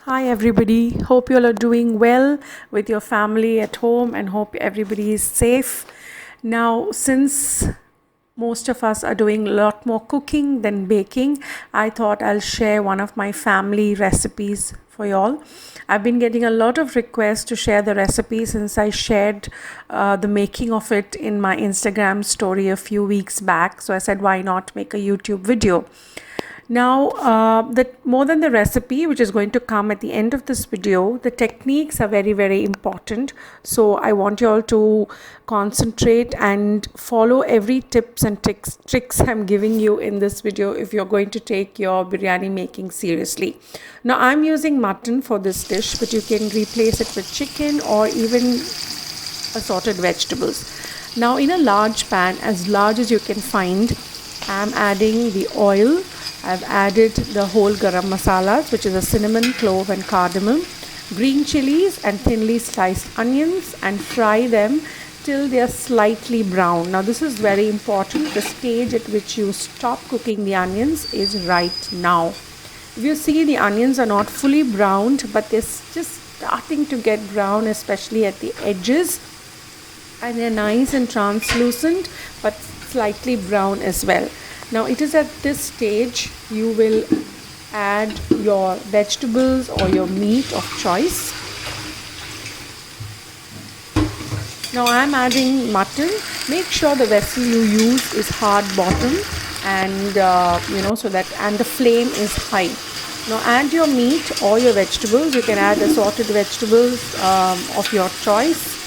Hi everybody. Hope you all are doing well with your family at home and hope everybody is safe. Now, since most of us are doing a lot more cooking than baking, I thought I'll share one of my family recipes for y'all. I've been getting a lot of requests to share the recipe since I shared the making of it in my Instagram story a few weeks back. So I said, why not make a YouTube video? Now, more than the recipe, which is going to come at the end of this video, the techniques are very, very important. So I want you all to concentrate and follow every tips and tricks I'm giving you in this video if you're going to take your biryani making seriously. Now, I'm using mutton for this dish, but you can replace it with chicken or even assorted vegetables. Now, in a large pan, as large as you can find, I'm adding the oil. I've added the whole garam masalas, which is a cinnamon, clove and cardamom, green chilies and thinly sliced onions, and fry them till they are slightly brown. Now this is very important. The stage at which you stop cooking the onions is right now. If you see, the onions are not fully browned, but they're just starting to get brown, especially at the edges, and they're nice and translucent but slightly brown as well. Now it is at this stage you will add your vegetables or your meat of choice. Now I am adding mutton. Make sure the vessel you use is hard bottom and so that and the flame is high. Now add your meat or your vegetables. You can add assorted vegetables of your choice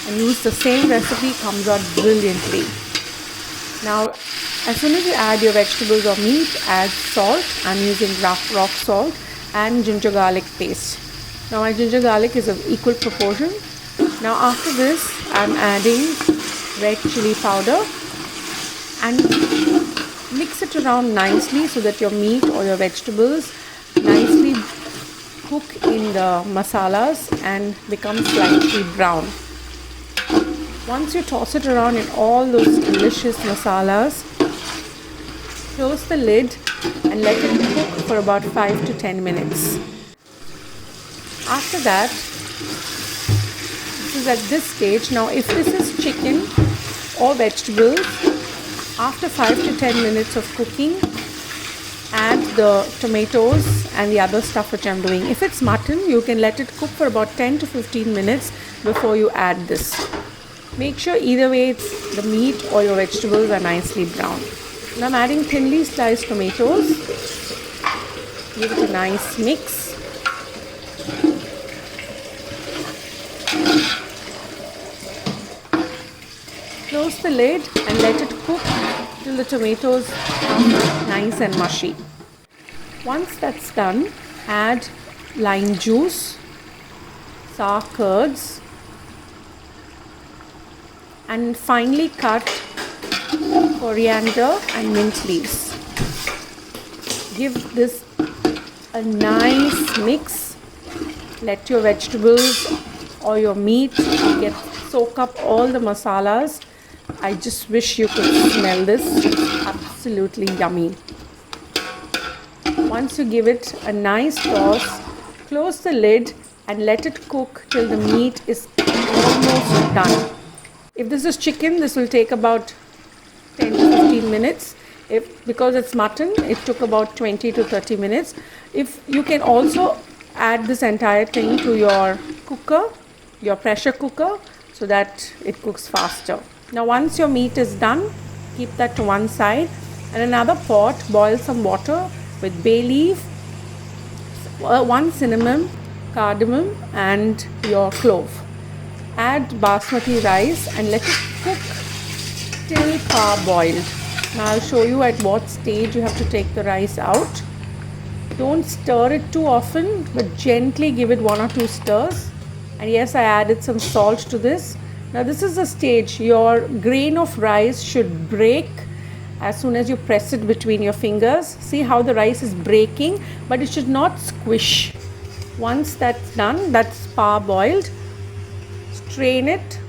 and use the same recipe, comes out brilliantly. Now as soon as you add your vegetables or meat, add salt. I'm using rock salt and ginger garlic paste. Now my ginger garlic is of equal proportion. Now after this, I'm adding red chili powder and mix it around nicely so that your meat or your vegetables nicely cook in the masalas and become slightly brown. Once you toss it around in all those delicious masalas, close the lid and let it cook for about 5 to 10 minutes. After that, this is at this stage. Now if this is chicken or vegetables, after 5 to 10 minutes of cooking, add the tomatoes and the other stuff which I'm doing. If it's mutton, you can let it cook for about 10 to 15 minutes before you add this. Make sure either way the meat or your vegetables are nicely brown. Now I'm adding thinly sliced tomatoes. Give it a nice mix. Close the lid and let it cook till the tomatoes become nice and mushy. Once that's done, add lime juice, sour curds, and finely cut coriander and mint leaves. Give this a nice mix. Let your vegetables or your meat soak up all the masalas. I just wish you could smell this. It's absolutely yummy. Once you give it a nice toss, close the lid and let it cook till the meat is almost done. If this is chicken, this will take about 10 to 15 minutes. Because it's mutton, it took about 20 to 30 minutes. If you can also add this entire thing to your cooker, your pressure cooker, so that it cooks faster. Now once your meat is done, keep that to one side. And another pot, boil some water with bay leaf, 1 cinnamon, cardamom and your clove. Add basmati rice and let it cook till parboiled. Now I'll show you at what stage you have to take the rice out. Don't stir it too often, but gently give it 1 or 2 stirs. And yes, I added some salt to this. Now this is the stage. Your grain of rice should break as soon as you press it between your fingers. See how the rice is breaking, but it should not squish. Once that's done, that's parboiled. Strain it.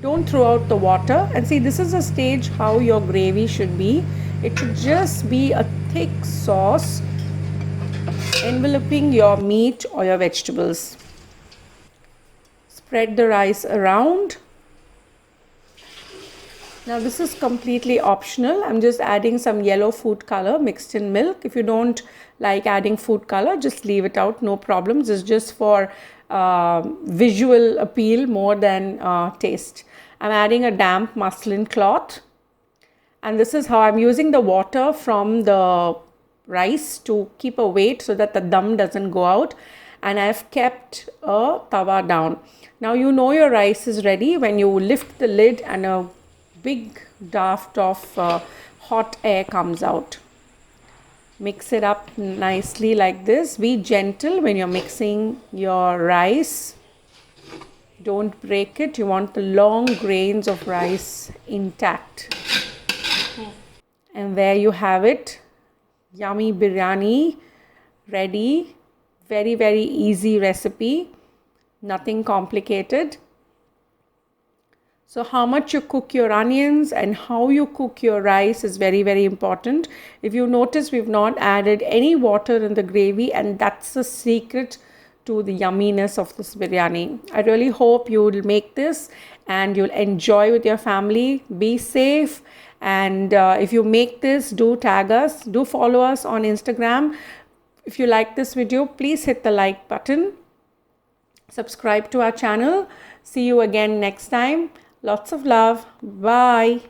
Don't throw out the water. And see, this is a stage how your gravy should be. It should just be a thick sauce enveloping your meat or your vegetables. Spread the rice around. Now this is completely optional. I'm just adding some yellow food color mixed in milk. If you don't like adding food color, just leave it out, no problems. It's just for visual appeal more than taste. I'm adding a damp muslin cloth, and this is how I'm using the water from the rice to keep a weight so that the dum doesn't go out, and I've kept a tawa down. Now you know your rice is ready when you lift the lid and a big draft of hot air comes out. Mix it up nicely like this. Be gentle when you're mixing your rice. Don't break it. You want the long grains of rice intact. And there you have it. Yummy biryani ready. Very, very easy recipe. Nothing complicated. So how much you cook your onions and how you cook your rice is very, very important. If you notice, we've not added any water in the gravy, and that's the secret to the yumminess of this biryani. I really hope you'll make this and you'll enjoy with your family. Be safe, and if you make this, do tag us, do follow us on Instagram. If you like this video, please hit the like button. Subscribe to our channel. See you again next time. Lots of love. Bye.